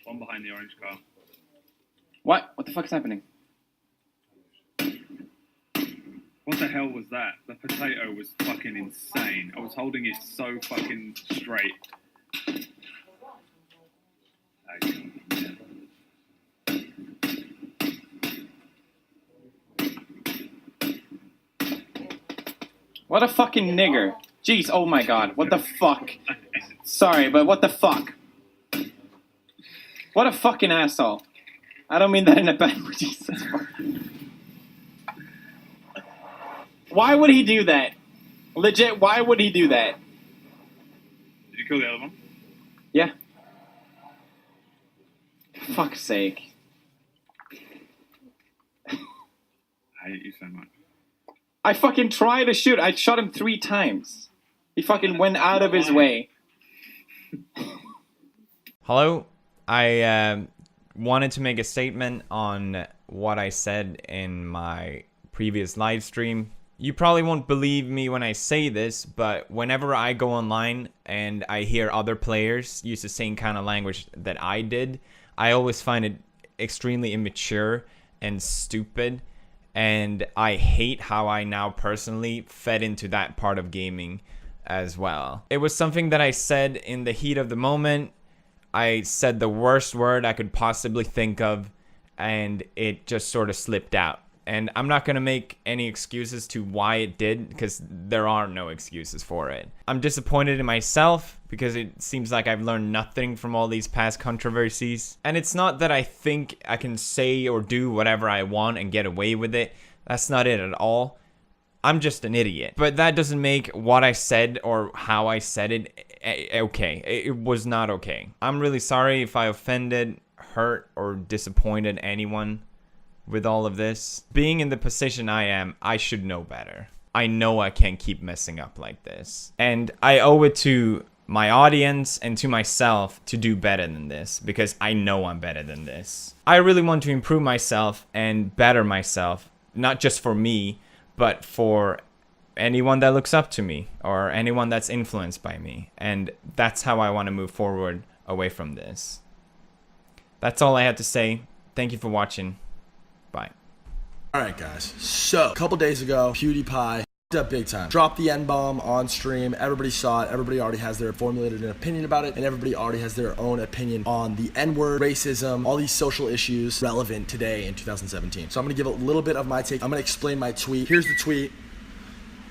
One behind the orange car. What? What the fuck is happening? What the hell was that? The potato was fucking insane. I was holding it so fucking straight. What a fucking nigger. Jeez, oh my god, what the fuck? Sorry, but what the fuck? What a fucking asshole. I don't mean that in a bad way. Jesus fuck. Why would he do that? Legit, why would he do that? Did you kill the other one? Yeah. For fuck's sake. I hate you so much. I fucking tried to shoot. I shot him 3 times. He fucking went out of his way. Hello. I wanted to make a statement on what I said in my previous live stream. You probably won't believe me when I say this, but whenever I go online and I hear other players use the same kind of language that I did, I always find it extremely immature and stupid. And I hate how I now personally fed into that part of gaming as well. It was something that I said in the heat of the moment. I said the worst word I could possibly think of, and it just sort of slipped out. And I'm not going to make any excuses to why it did, because there are no excuses for it. I'm disappointed in myself because it seems like I've learned nothing from all these past controversies. And it's not that I think I can say or do whatever I want and get away with it. That's not it at all. I'm just an idiot. But that doesn't make what I said or how I said it okay. It was not okay. I'm really sorry if I offended, hurt, or disappointed anyone with all of this. Being in the position I am, I should know better. I know I can't keep messing up like this. And I owe it to my audience and to myself to do better than this, because I know I'm better than this. I really want to improve myself and better myself, not just for me, but for anyone that looks up to me or anyone that's influenced by me. And that's how I want to move forward away from this. That's all I had to say. Thank you for watching. Bye. Alright guys, so a couple days ago, PewDiePie up big time. Dropped the N-bomb on stream. Everybody saw it. Everybody already has their formulated an opinion about it, and everybody already has their own opinion on the N-word, racism, all these social issues relevant today in 2017. So I'm going to give a little bit of my take. I'm going to explain my tweet. Here's the tweet.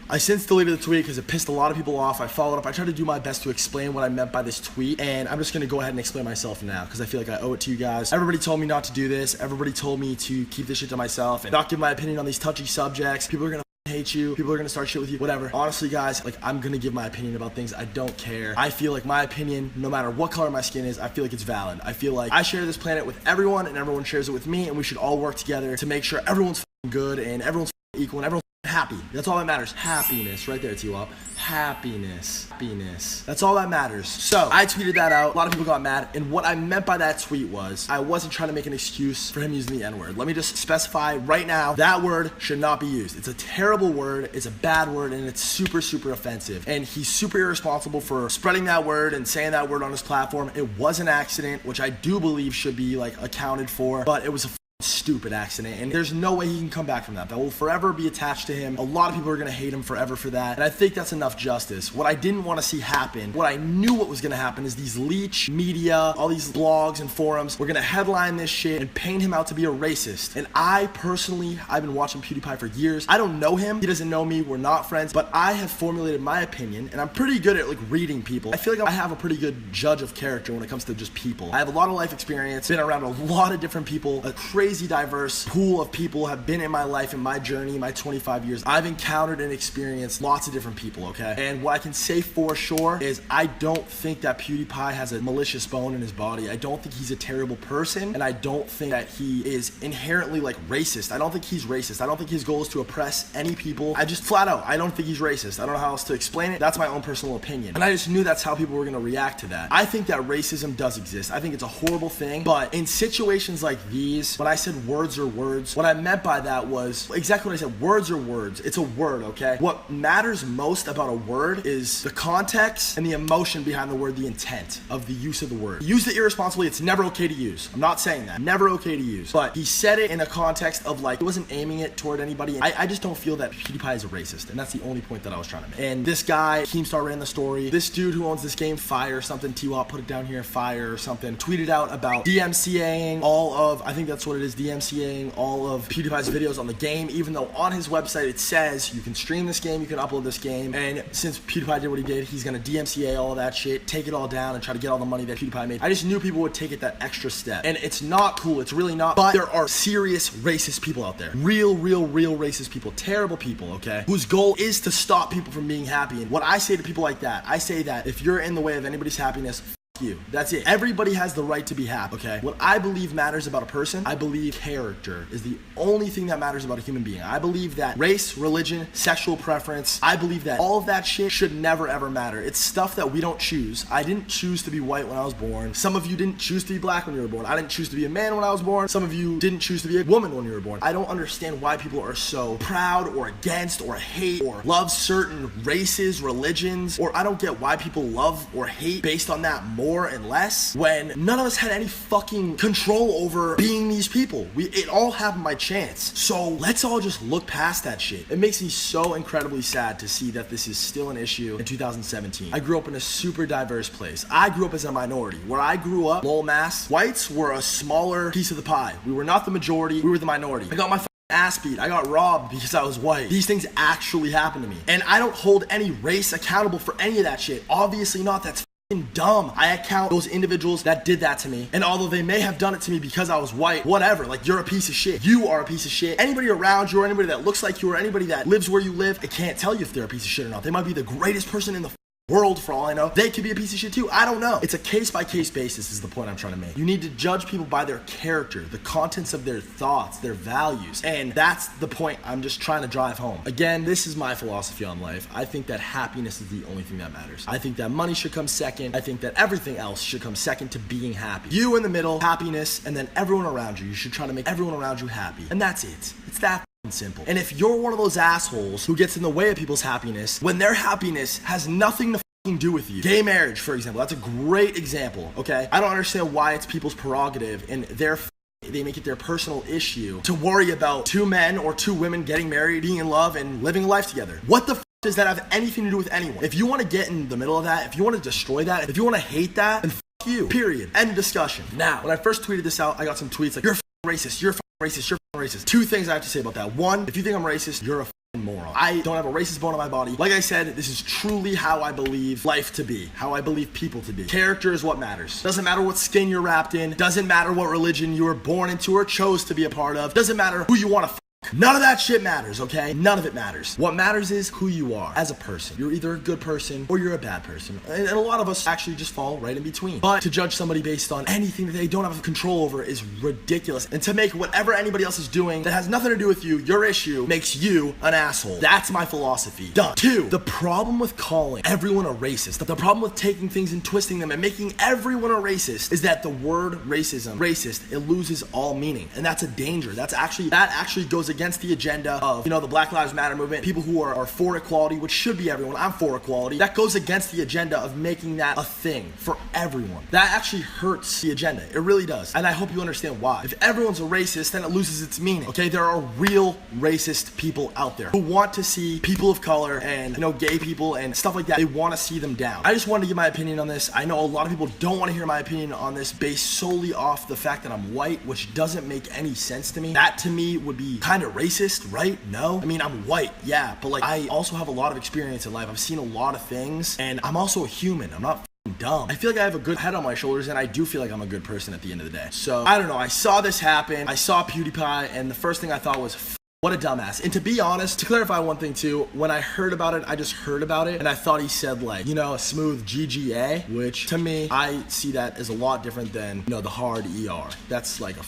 I since deleted the tweet because it pissed a lot of people off. I followed up. I tried to do my best to explain what I meant by this tweet, and I'm just going to go ahead and explain myself now because I feel like I owe it to you guys. Everybody told me not to do this. Everybody told me to keep this shit to myself and not give my opinion on these touchy subjects. People are going to hate you. People are going to start shit with you. Whatever. Honestly, guys, like, I'm going to give my opinion about things. I don't care. I feel like my opinion, no matter what color my skin is, I feel like it's valid. I feel like I share this planet with everyone, and everyone shares it with me, and we should all work together to make sure everyone's good and everyone's equal and everyone's happy. That's all that matters. Happiness. Right there, T-Wop. Happiness. Happiness. That's all that matters. So, I tweeted that out. A lot of people got mad. And what I meant by that tweet was, I wasn't trying to make an excuse for him using the N-word. Let me just specify right now, that word should not be used. It's a terrible word. It's a bad word. And it's super, super offensive. And he's super irresponsible for spreading that word and saying that word on his platform. It was an accident, which I do believe should be, like, accounted for. But it was a stupid accident, and there's no way he can come back from that. That will forever be attached to him. A lot of people are going to hate him forever for that, and I think that's enough justice. What I didn't want to see happen, what I knew what was going to happen, is these leech media, all these blogs and forums were going to headline this shit and paint him out to be a racist. And I personally, I've been watching PewDiePie for years. I don't know him. He doesn't know me. We're not friends, but I have formulated my opinion, and I'm pretty good at, like, reading people. I feel like I have a pretty good judge of character when it comes to just people. I have a lot of life experience, been around a lot of different people, a crazy diverse pool of people have been in my life, in my journey, my 25 years. I've encountered and experienced lots of different people, okay? And what I can say for sure is I don't think that PewDiePie has a malicious bone in his body. I don't think he's a terrible person, and I don't think that he is inherently, like, racist. I don't think he's racist. I don't think his goal is to oppress any people. I just flat out, I don't think he's racist. I don't know how else to explain it. That's my own personal opinion. And I just knew that's how people were gonna react to that. I think that racism does exist. I think it's a horrible thing, but in situations like these, when I said words are words. What I meant by that was exactly what I said. Words are words. It's a word, okay? What matters most about a word is the context and the emotion behind the word, the intent of the use of the word. Use it irresponsibly, it's never okay to use. I'm not saying that. Never okay to use. But he said it in a context of like, he wasn't aiming it toward anybody. I just don't feel that PewDiePie is a racist. And that's the only point that I was trying to make. And this guy, Keemstar ran the story. This dude who owns this game, Fire something, T-Wop, put it down here, Fire or something, tweeted out about DMCAing all of, I think that's what it is, DMCAing all of PewDiePie's videos on the game, even though on his website it says you can stream this game, you can upload this game, and since PewDiePie did what he did, he's gonna DMCA all of that shit, take it all down, and try to get all the money that PewDiePie made. I just knew people would take it that extra step. And it's not cool, it's really not, but there are serious racist people out there. Real racist people, terrible people, okay? Whose goal is to stop people from being happy. And what I say to people like that, I say that if you're in the way of anybody's happiness, you. That's it. Everybody has the right to be happy, okay? What I believe matters about a person, I believe character is the only thing that matters about a human being. I believe that race, religion, sexual preference, I believe that all of that shit should never ever matter. It's stuff that we don't choose. I didn't choose to be white when I was born. Some of you didn't choose to be black when you were born. I didn't choose to be a man when I was born. Some of you didn't choose to be a woman when you were born. I don't understand why people are so proud or against or hate or love certain races, religions, or I don't get why people love or hate based on that more and less when none of us had any fucking control over being these people. It all happened by chance. So let's all just look past that shit. It makes me so incredibly sad to see that this is still an issue in 2017. I grew up in a super diverse place. I grew up as a minority. Where I grew up, lol mass, whites were a smaller piece of the pie. We were not the majority, we were the minority. I got my ass beat. I got robbed because I was white. These things actually happened to me. And I don't hold any race accountable for any of that shit. Obviously not. That's dumb. I account those individuals that did that to me, and although they may have done it to me because I was white, whatever, like you're a piece of shit. You are a piece of shit. Anybody around you or anybody that looks like you or anybody that lives where you live, I can't tell you if they're a piece of shit or not. They might be the greatest person in the world for all I know. They could be a piece of shit too. I don't know. It's a case-by-case basis is the point I'm trying to make. You need to judge people by their character, the contents of their thoughts, their values. And that's the point I'm just trying to drive home. Again, this is my philosophy on life. I think that happiness is the only thing that matters. I think that money should come second. I think that everything else should come second to being happy. You in the middle, happiness, and then everyone around you. You should try to make everyone around you happy. And that's it. It's that simple. And if you're one of those assholes who gets in the way of people's happiness when their happiness has nothing to do with you. Gay marriage, for example, that's a great example, okay? I don't understand why it's people's prerogative and they make it their personal issue to worry about two men or two women getting married, being in love, and living a life together. What the does that have anything to do with anyone? If you want to get in the middle of that, if you want to destroy that, if you want to hate that, then you. Period. End discussion. Now, when I first tweeted this out, I got some tweets like, you're racist, you're racist, you're racist. Two things I have to say about that. One, if you think I'm racist, you're a moron. I don't have a racist bone in my body. Like I said, this is truly how I believe life to be, how I believe people to be. Character is what matters. Doesn't matter what skin you're wrapped in, doesn't matter what religion you were born into or chose to be a part of, doesn't matter who you want to none of that shit matters, okay? None of it matters. What matters is who you are as a person. You're either a good person or you're a bad person. And a lot of us actually just fall right in between. But to judge somebody based on anything that they don't have control over is ridiculous. And to make whatever anybody else is doing that has nothing to do with you, your issue, makes you an asshole. That's my philosophy. Done. Two, the problem with calling everyone a racist, the problem with taking things and twisting them and making everyone a racist is that the word racism, racist, it loses all meaning. And that's a danger. That actually goes against the agenda of, the Black Lives Matter movement, people who are for equality, which should be everyone. I'm for equality. That goes against the agenda of making that a thing for everyone. That actually hurts the agenda. It really does. And I hope you understand why. If everyone's a racist, then it loses its meaning. Okay, there are real racist people out there who want to see people of color and, gay people and stuff like that. They want to see them down. I just wanted to give my opinion on this. I know a lot of people don't want to hear my opinion on this based solely off the fact that I'm white, which doesn't make any sense to me. That to me would be kind of racist, right? No? I mean, I'm white, yeah, but I also have a lot of experience in life. I've seen a lot of things, and I'm also a human. I'm not dumb. I feel like I have a good head on my shoulders, and I do feel like I'm a good person at the end of the day. So, I don't know. I saw this happen. I saw PewDiePie, and the first thing I thought was, what a dumbass. And to be honest, to clarify one thing too, when I heard about it, I just heard about it, and I thought he said a smooth GGA, which to me, I see that as a lot different than, the hard ER. That's like a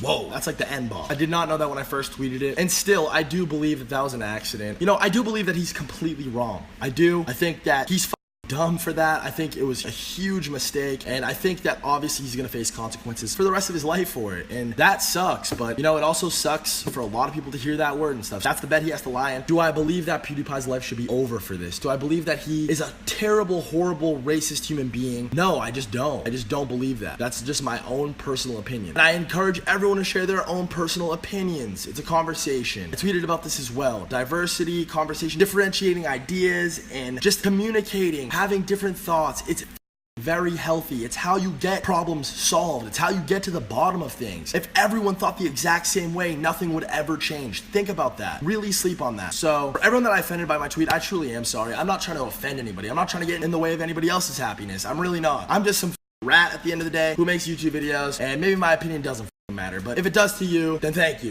whoa, that's like the N-bomb. I did not know that when I first tweeted it. And still, I do believe that was an accident. I do believe that he's completely wrong. I do. I think that he's dumb for that. I think it was a huge mistake, and I think that obviously he's gonna face consequences for the rest of his life for it, and that sucks. But you know, it also sucks for a lot of people to hear that word and stuff. That's the bet he has to lie in. Do I believe that PewDiePie's life should be over for this? Do I believe that he is a terrible, horrible, racist human being? No, I just don't. I just don't believe that. That's just my own personal opinion. And I encourage everyone to share their own personal opinions. It's a conversation. I tweeted about this as well. Diversity, conversation, differentiating ideas, and just communicating, having different thoughts. It's very healthy. It's how you get problems solved. It's how you get to the bottom of things. If everyone thought the exact same way, nothing would ever change. Think about that. Really sleep on that. So for everyone that I offended by my tweet, I truly am sorry. I'm not trying to offend anybody. I'm not trying to get in the way of anybody else's happiness. I'm really not. I'm just some rat at the end of the day who makes YouTube videos, and maybe my opinion doesn't matter. But if it does to you, then thank you.